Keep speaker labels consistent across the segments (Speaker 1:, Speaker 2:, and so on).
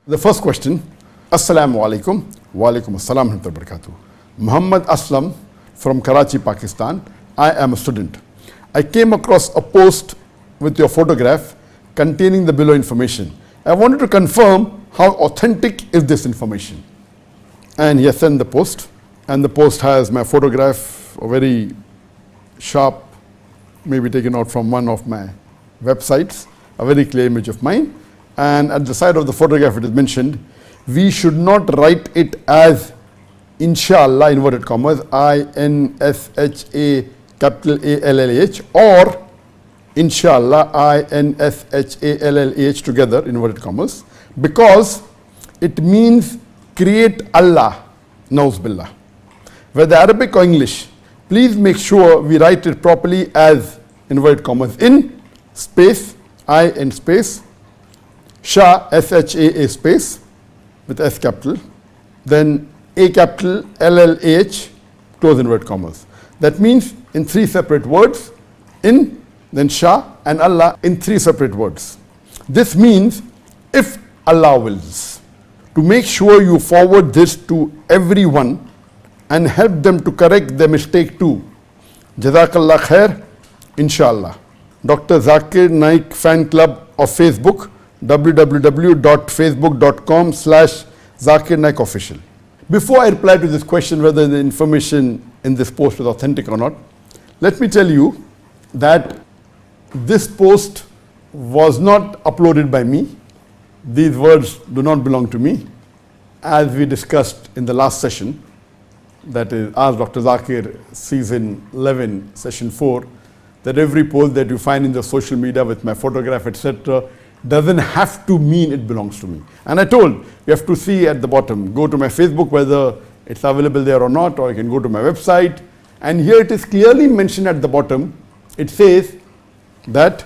Speaker 1: The first question, Assalamu alaikum, wa alaikum assalam wa barakatuh. Muhammad Aslam from Karachi, Pakistan. I am a student. I came across a post with your photograph containing the below information. I wanted to confirm how authentic is this information. And he has sent the post, and the post has my photograph, a very sharp, maybe taken out from one of my websites, a very clear image of mine. And at the side of the photograph it is mentioned, we should not write it as Inshallah, inverted commas, I-N-S-H-A capital A-L-L-A-H, or Inshallah, I-N-S-H-A-L-L-A-H together, inverted commas, because it means create Allah, Nauz Billah. Whether Arabic or English, please make sure we write it properly as, inverted commas, in space, I in space, Shaa, S-H-A-A space, with S capital, then A capital, L-L-A-H, close inverted commas. That means in three separate words, in, then Shaa and Allah in three separate words. This means if Allah wills. To make sure you forward this to everyone and help them to correct their mistake too. Jazakallah khair, inshallah. Dr. Zakir Naik fan club of Facebook, www.facebook.com/Zakir Naik official. Before I reply to this question whether the information in this post is authentic or not, let me tell you that this post was not uploaded by me. These words do not belong to me. As we discussed in the last session, that is Ask Dr. Zakir season 11, session 4, that every post that you find in the social media with my photograph, etc., doesn't have to mean it belongs to me. And I told, you have to see at the bottom, go to my Facebook whether it's available there or not, or you can go to my website. And here it is clearly mentioned at the bottom. It says that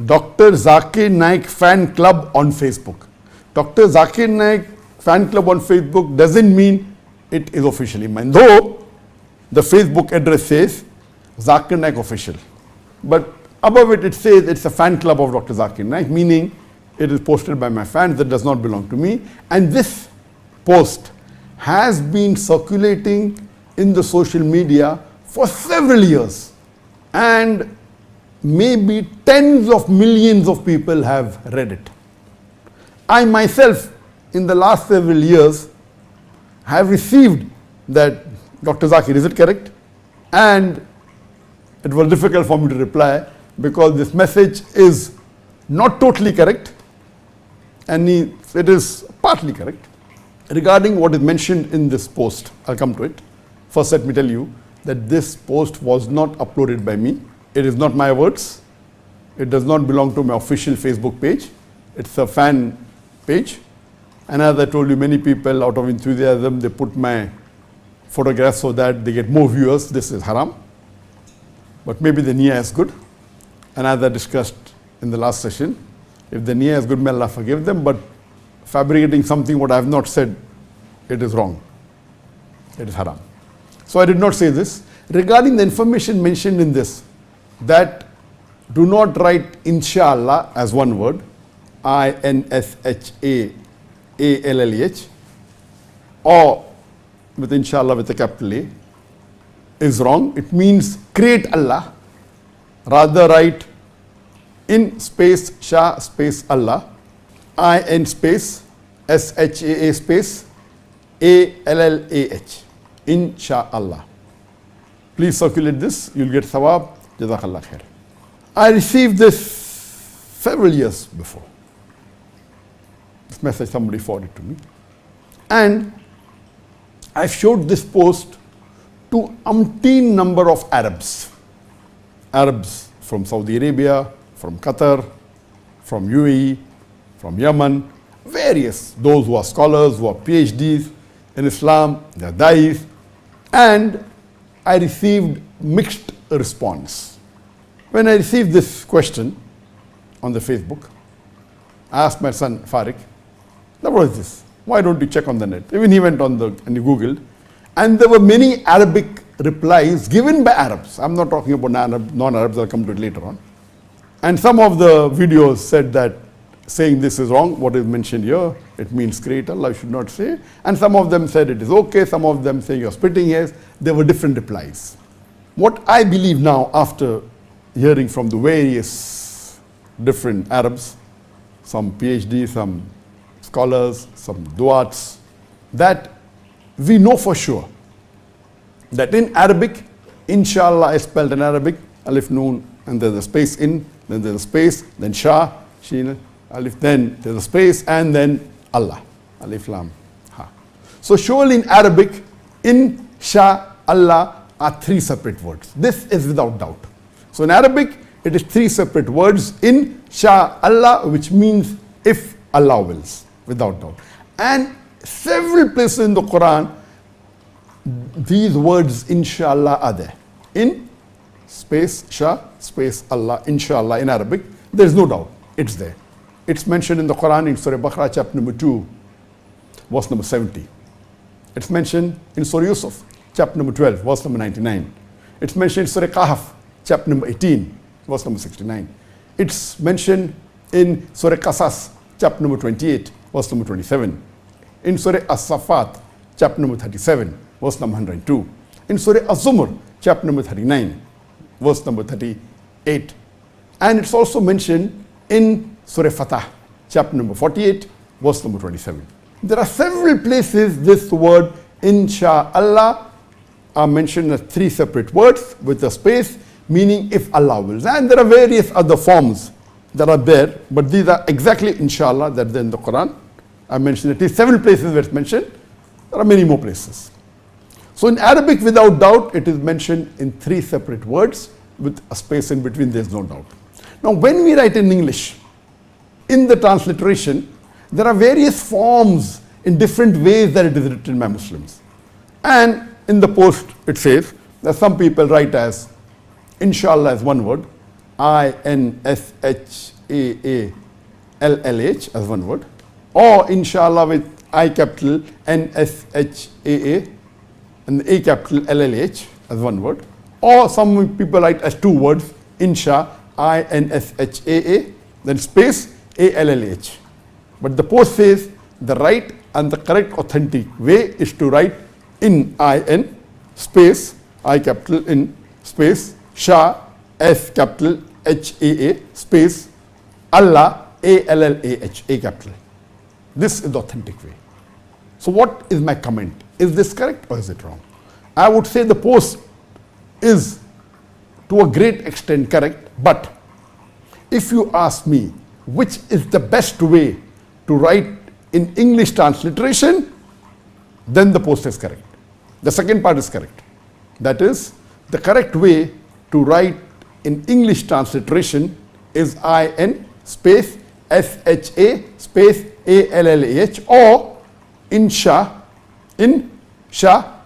Speaker 1: Dr. Zakir Naik fan club on Facebook. Dr. Zakir Naik fan club on Facebook doesn't mean it is officially mine, though the Facebook address says Zakir Naik official. But above it, it says it's a fan club of Dr. Zakir Naik, meaning it is posted by my fans, that does not belong to me. And this post has been circulating in the social media for several years. And maybe tens of millions of people have read it. I myself, in the last several years, have received that, Dr. Zakir, is it correct? And it was difficult for me to reply because this message is not totally correct and it is partly correct. Regarding what is mentioned in this post, I'll come to it. First, let me tell you that this post was not uploaded by me. It is not my words. It does not belong to my official Facebook page. It's a fan page. And as I told you, many people out of enthusiasm, they put my photograph so that they get more viewers. This is haram. But maybe the niyyah is good. And as I discussed in the last session, if the niyyah is good, may Allah forgive them. But fabricating something what I have not said, it is wrong. It is haram. So I did not say this. Regarding the information mentioned in this, that do not write Inshallah as one word, I-N-S-H-A-A-L-L-E-H, or with Inshallah with a capital A, is wrong. It means create Allah. Rather write in space Shaa space Allah, I-N space S-H-A-A space A-L-L-A-H, Inshallah. Please circulate this, you'll get thawab. Jazakallah khair. I received this several years before. This message somebody forwarded to me. And I showed this post to umpteen number of Arabs. Arabs from Saudi Arabia, from Qatar, from UAE, from Yemen, various, those who are scholars, who are PhDs in Islam, they are da'is. And I received mixed response. When I received this question on the Facebook, I asked my son Farik, what is this? Why don't you check on the net? Even he went on and he Googled, and there were many Arabic replies given by Arabs. I'm not talking about non-Arabs, I'll come to it later on. And some of the videos said that saying this is wrong, what is mentioned here, it means creator. Allah should not say. And some of them said it is okay. Some of them say you're splitting hairs. There were different replies. What I believe now, after hearing from the various different Arabs, some PhD, some scholars, some duats, that we know for sure that in Arabic, inshallah is spelled in Arabic, alif noon, and there's a space in, then there's a space, then Shaa, Sheen, alif, then there's a space, and then Allah, alif lam ha. So surely in Arabic, in Shaa, Allah are three separate words. This is without doubt. So in Arabic, it is three separate words. In Shaa, Allah, which means if Allah wills, without doubt. And several places in the Quran, these words inshallah are there. In space Shaa, space Allah, inshallah in Arabic, there is no doubt, it's there. It's mentioned in the Quran in Surah Baqarah chapter number 2, verse number 70. It's mentioned in Surah Yusuf, chapter number 12, verse number 99. It's mentioned in Surah Kahf, chapter number 18, verse number 69. It's mentioned in Surah Qasas, chapter number 28, verse number 27. In Surah As-Safat, chapter number 37, verse number 102. In Surah Az-Zumur, chapter number 39, verse number 38. And it's also mentioned in Surah Fatah, chapter number 48, verse number 27. There are several places this word inshallah are mentioned as three separate words with a space, meaning if Allah wills. And there are various other forms that are there, but these are exactly inshallah that are in the Quran. I mentioned at least several places where it's mentioned. There are many more places. So in Arabic, without doubt, it is mentioned in three separate words with a space in between, there's no doubt. Now when we write in English, in the transliteration, there are various forms in different ways that it is written by Muslims. And in the post it says that some people write as inshallah as one word, INSHAALLH as one word, or inshallah with I capital NSHAA and A capital LLH as one word, or some people write as two words, insha, INSHAA, then space ALLH. But the post says the right and the correct authentic way is to write in IN space I capital in space Shaa S capital HAA space Allah ALLAH A capital. This is the authentic way. So what is my comment? Is this correct or is it wrong? I would say the post is to a great extent correct, but if you ask me which is the best way to write in English transliteration, then the post is correct. The second part is correct. That is, the correct way to write in English transliteration is IN space SHA space ALLAH or in Shaa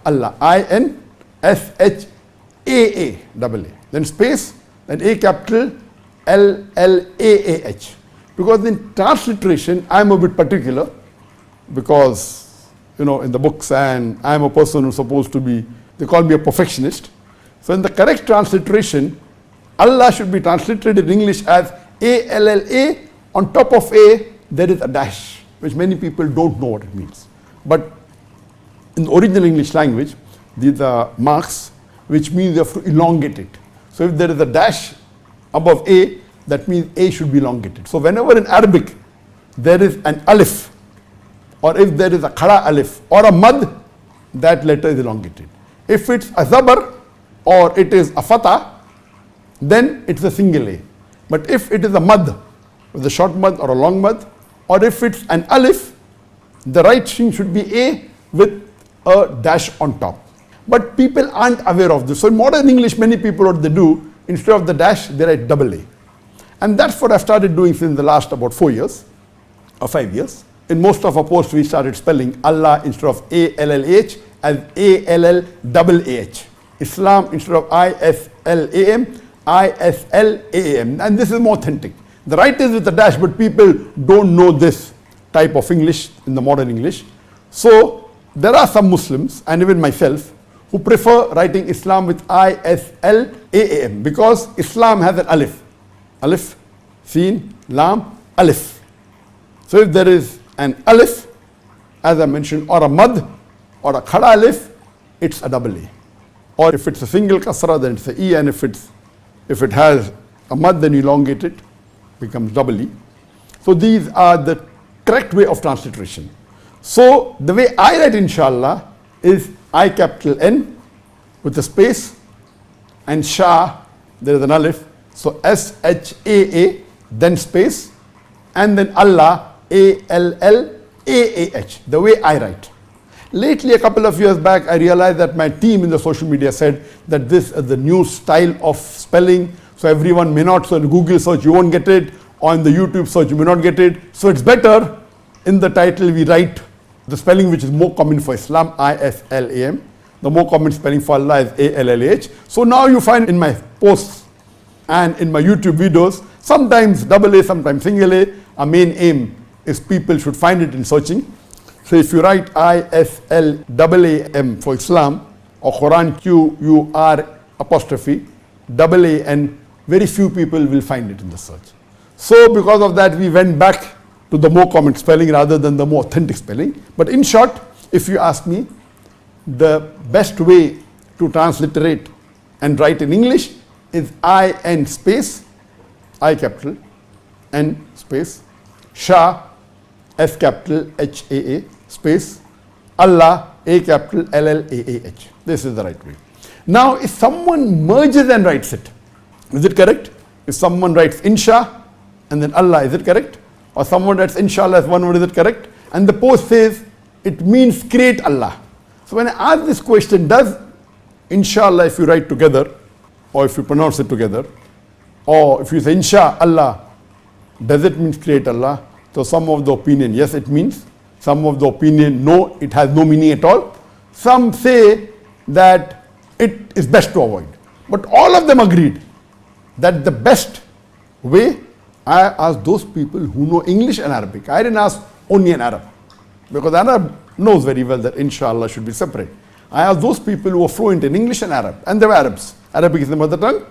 Speaker 1: Allah, IN SHAA double A, then space, then A capital LLAAH. Because in transliteration, I'm a bit particular because, in the books, and I'm a person who's supposed to be, they call me a perfectionist. So in the correct transliteration, Allah should be translated in English as ALLA. On top of A, there is a dash, which many people don't know what it means. But in the original English language, these are marks, which means you have to elongate it. So if there is a dash above A, that means A should be elongated. So whenever in Arabic there is an alif, or if there is a khada alif or a mad, that letter is elongated. If it's a zabar or it is a fatah, then it's a single A. But if it is a mad, with a short mad or a long mad, or if it's an alif, the right thing should be A with a dash on top. But people aren't aware of this. So in modern English, many people, what they do, instead of the dash, they write double A. And that's what I've started doing since the last about 4 years or 5 years. In most of our posts, we started spelling Allah instead of ALLH as ALLAAH. Islam instead of ISLAM, ISLAAM. And this is more authentic. The right is with the dash, but people don't know this type of English in the modern English. So there are some Muslims, and even myself, who prefer writing Islam with ISLAAM because Islam has an alif. Alif, Seen, Lam, Alif. So if there is an alif, as I mentioned, or a mad or a khada alif, it's a double A. Or if it's a single kasra, then it's a E, and if it has a mad, then you elongate it, becomes double E. So these are the correct way of transliteration. So the way I write inshallah is I capital N with a space, and Shaa, there is an alif, so S-H-A-A, then space, and then Allah, A-L-L-A-A-H, the way I write. Lately, a couple of years back, I realized that my team in the social media said that this is the new style of spelling, so everyone may not, so in Google search you won't get it, or in the YouTube search you may not get it, so it's better in the title we write the spelling which is more common for Islam, I-S-L-A-M. The more common spelling for Allah is A-L-L-A-H. So now you find in my posts and in my YouTube videos, sometimes double A, sometimes single A. Our main aim is people should find it in searching. So if you write I-S-L-A-A-M for Islam, or Quran Q-U-R apostrophe A-A-N, very few people will find it in the search. So because of that, we went back to the more common spelling rather than the more authentic spelling. But in short, if you ask me, the best way to transliterate and write in English is I-N space, I capital, N space, Shaa, S capital H-A-A space, Allah, A capital L-L-A-A-H. This is the right way. Now, if someone merges and writes it, is it correct? If someone writes Insha and then Allah, is it correct? Or someone writes Inshallah as one word, is it correct? And the post says it means create Allah. So when I ask this question, does Inshallah, if you write together, or if you pronounce it together, or if you say Insha Allah, does it mean create Allah? So some of the opinion, yes it means. Some of the opinion, no, it has no meaning at all. Some say that it is best to avoid. But all of them agreed that the best way, I asked those people who know English and Arabic. I didn't ask only an Arab, because Arab knows very well that Inshallah should be separate. I asked those people who are fluent in English and Arab, and they were Arabs. Arabic is the mother tongue,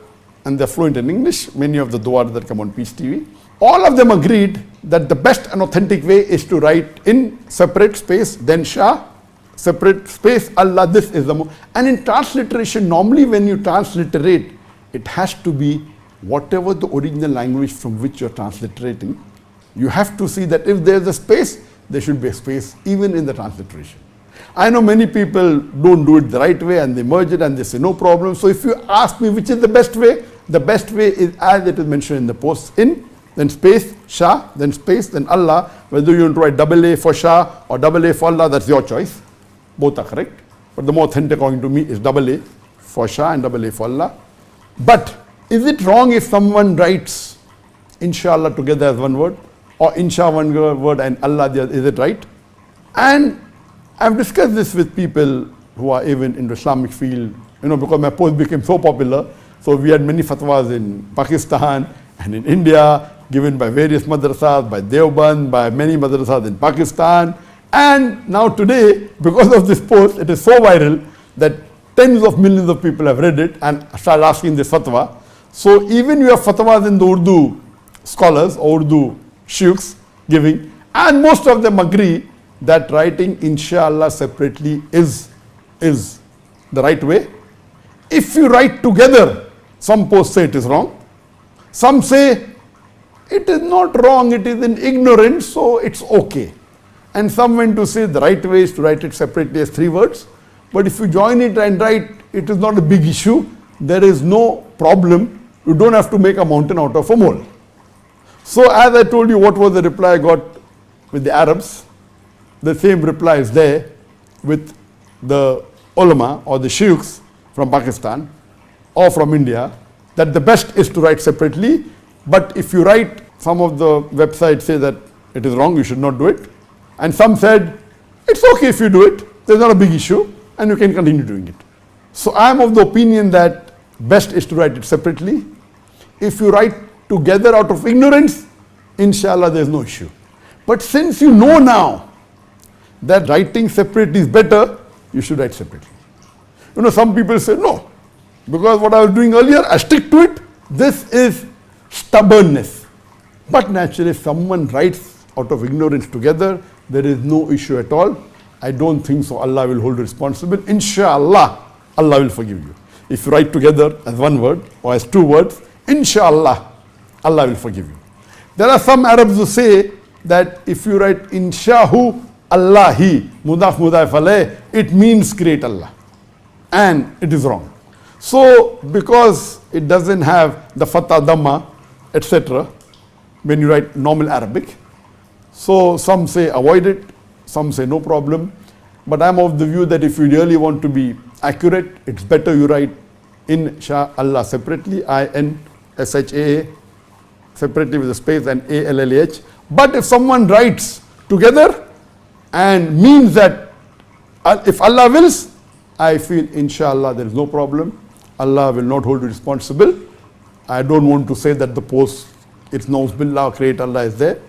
Speaker 1: and they're fluent in English. Many of the du'as that come on Peace TV. All of them agreed that the best and authentic way is to write in separate space, then Shaa, separate space, Allah, this is the and in transliteration, normally when you transliterate, it has to be whatever the original language from which you're transliterating. You have to see that if there's a space, there should be a space even in the transliteration. I know many people don't do it the right way and they merge it and they say no problem. So if you ask me which is the best way is as it is mentioned in the post, in, then space, Shaa, then space, then Allah. Whether you want to write double A for Shaa or double A for Allah, that's your choice. Both are correct. But the more authentic according to me is double A for Shaa and double A for Allah. But is it wrong if someone writes Inshallah together as one word, or Insha one word and Allah the other? Is it right? And I've discussed this with people who are even in the Islamic field, because my post became so popular. So we had many fatwas in Pakistan and in India, given by various madrasas, by Deoband, by many madrasas in Pakistan. And now today, because of this post, it is so viral that tens of millions of people have read it and started asking this fatwa. So even you have fatwas in the Urdu scholars or Urdu sheikhs giving, and most of them agree that writing Inshallah separately is the right way. If you write together, some posts say it is wrong. Some say it is not wrong, it is in ignorance, so it's okay. And some went to say the right way is to write it separately as 3 words. But if you join it and write, it is not a big issue. There is no problem. You don't have to make a mountain out of a mole. So as I told you, what was the reply I got with the Arabs? The same reply is there with the ulama or the sheikhs from Pakistan or from India, that the best is to write separately. But if you write, some of the websites say that it is wrong, you should not do it. And some said, it's okay if you do it, there's not a big issue, and you can continue doing it. So I am of the opinion that best is to write it separately. If you write together out of ignorance, Inshallah there's no issue. But since you know now that writing separately is better, you should write separately. Some people say no, because what I was doing earlier, I stick to it. This is stubbornness. But naturally, if someone writes out of ignorance together, there is no issue at all. I don't think so. Allah will hold you responsible. Inshallah, Allah will forgive you. If you write together as one word or as two words, Inshallah, Allah will forgive you. There are some Arabs who say that if you write Inshahu Allahi, mudaf mudaf alayh, it means create Allah. And it is wrong. So, because it doesn't have the fatha, dhamma, etc., when you write normal Arabic, so some say avoid it, some say no problem. But I'm of the view that if you really want to be accurate, it's better you write Inshallah separately, I-N-S-H-A-A, separately with a space, and A-L-L-A-H. But if someone writes together and means that if Allah wills, I feel Inshallah there is no problem. Allah will not hold you responsible. I don't want to say that the post, it's Nauz-billah, create Allah is there.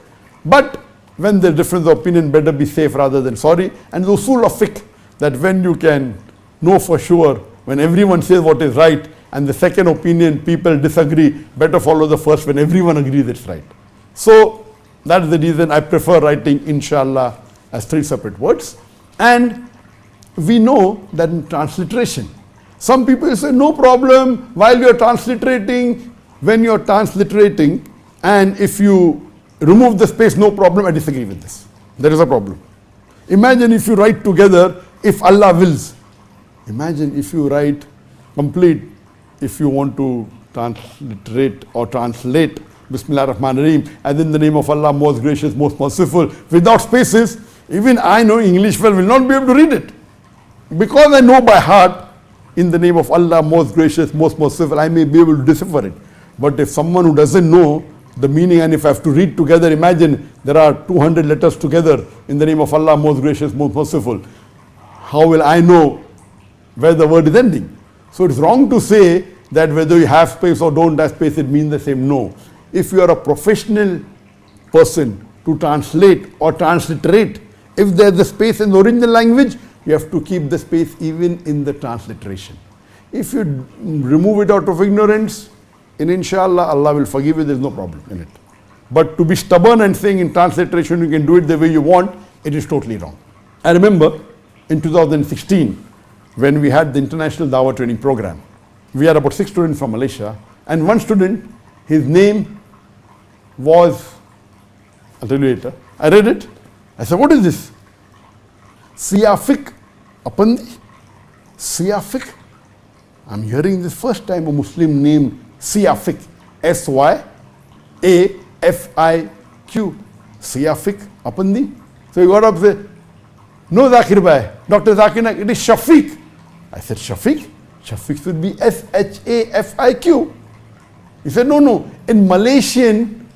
Speaker 1: But when there's difference of opinion, better be safe rather than sorry. And the usul of fiqh, that when you can know for sure, when everyone says what is right, and the second opinion people disagree, better follow the first when everyone agrees it's right. So that is the reason I prefer writing Inshallah as three separate words. And we know that in transliteration, some people say no problem while you're transliterating, when you're transliterating, and if you remove the space, no problem. I disagree with this. There is a problem. Imagine if you write together, if Allah wills. Imagine if you write complete, if you want to transliterate or translate Bismillah ar-Rahman ar-Rahim, as in the name of Allah, most gracious, most merciful, without spaces. Even I know English well, will not be able to read it. Because I know by heart, in the name of Allah, most gracious, most merciful, I may be able to decipher it. But if someone who doesn't know the meaning, and if I have to read together, imagine there are 200 letters together in the name of Allah, most gracious, most merciful. How will I know where the word is ending? So it's wrong to say that whether you have space or don't have space, it means the same. No. If you are a professional person to translate or transliterate, if there's a space in the original language, you have to keep the space even in the transliteration. If you remove it out of ignorance, in Inshallah, Allah will forgive you, there is no problem in it. But to be stubborn and saying in transliteration you can do it the way you want, it is totally wrong. I remember in 2016, when we had the International Dawah Training Program, we had about 6 students from Malaysia, and one student, his name was, I'll tell you later, I read it, I said, what is this? Siyafik Apandi? Siyafik? I'm hearing this first time a Muslim name Siyafik, S-Y-A-F-I-Q, Siyafik Apandi. So he got up and said, no Zakir bhai, Dr. Zakir Naik, it is Shafiq. I said, Shafiq? Shafiq should be S-H-A-F-I-Q. He said, no, in Malaysian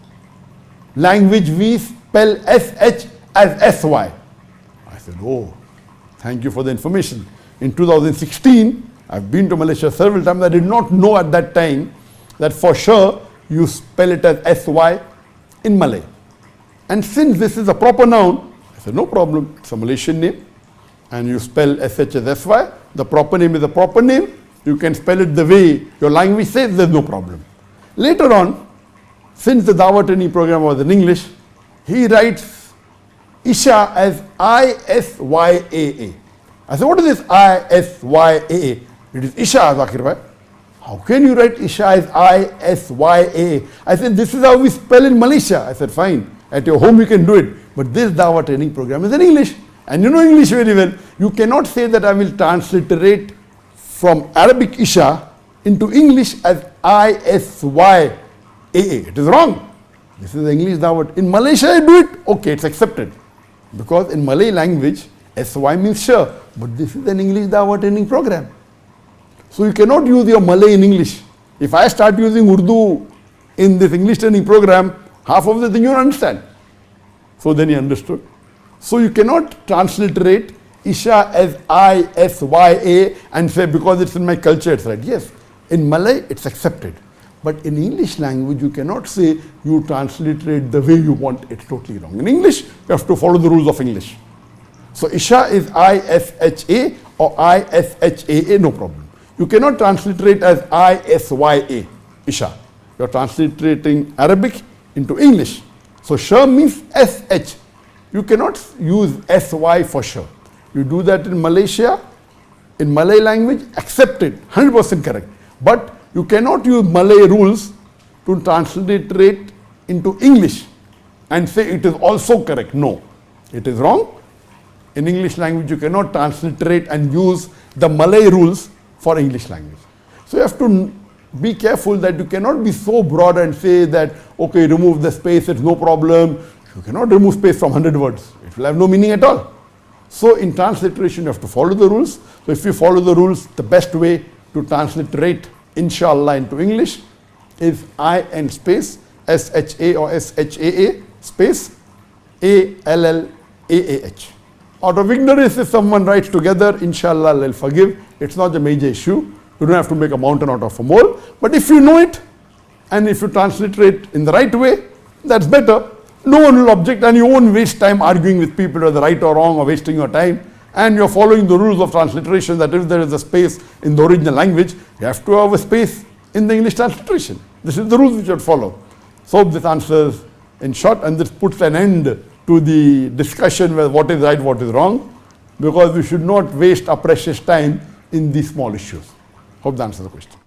Speaker 1: language we spell S-H as S-Y. I said, oh, thank you for the information. In 2016, I've been to Malaysia several times. I did not know at that time that for sure you spell it as S-Y in Malay. And since this is a proper noun, I said, no problem, it's a Malaysian name. And you spell S-H as S-Y. The proper name is a proper name. You can spell it the way your language says, there's no problem. Later on, since the Dawah Training Program was in English, he writes Isha as I-S-Y-A-A. I said, what is this I-S-Y-A-A? It is Isha, Zakir bhai. How can you write Isha as I-S-Y-A-A? I said, this is how we spell in Malaysia. I said, fine, at your home you can do it. But this Dawah Training Program is in English. And you know English very well. You cannot say that I will transliterate from Arabic Isha into English as I-S-Y-A-A. It is wrong. This is English Dawah. In Malaysia I do it, okay, it's accepted. Because in Malay language, S-Y means sure. But this is an English Dawah Training Program. So you cannot use your Malay in English. If I start using Urdu in this English training program, half of the thing you don't understand. So then he understood. So you cannot transliterate Isha as I-S-Y-A and say because it's in my culture it's right. Yes, in Malay it's accepted. But in English language you cannot say you transliterate the way you want. It's totally wrong. In English you have to follow the rules of English. So Isha is I-S-H-A or I-S-H-A-A, no problem. You cannot transliterate as I-S-Y-A, Isha. You are transliterating Arabic into English. So Shaa means S-H. You cannot use SY for sure. You do that in Malaysia, in Malay language, accepted, 100% correct. But you cannot use Malay rules to transliterate into English and say it is also correct. No, it is wrong. In English language, you cannot transliterate and use the Malay rules for English language. So you have to be careful that you cannot be so broad and say that, okay, remove the space, it's no problem. You cannot remove space from 100 words. It will have no meaning at all. So in transliteration, you have to follow the rules. So if you follow the rules, the best way to transliterate inshallah into English is IN space, SHA or SHAA space, ALLAAH. Out of ignorance, if someone writes together, inshallah, they'll forgive. It's not a major issue. You don't have to make a mountain out of a mole. But if you know it, and if you transliterate in the right way, that's better. No one will object, and you won't waste time arguing with people whether right or wrong or wasting your time. And you're following the rules of transliteration that if there is a space in the original language, you have to have a space in the English transliteration. This is the rules which you should follow. So this answers in short, and this puts an end to the discussion whether what is right, what is wrong, because we should not waste our precious time in these small issues. Hope that answers the question.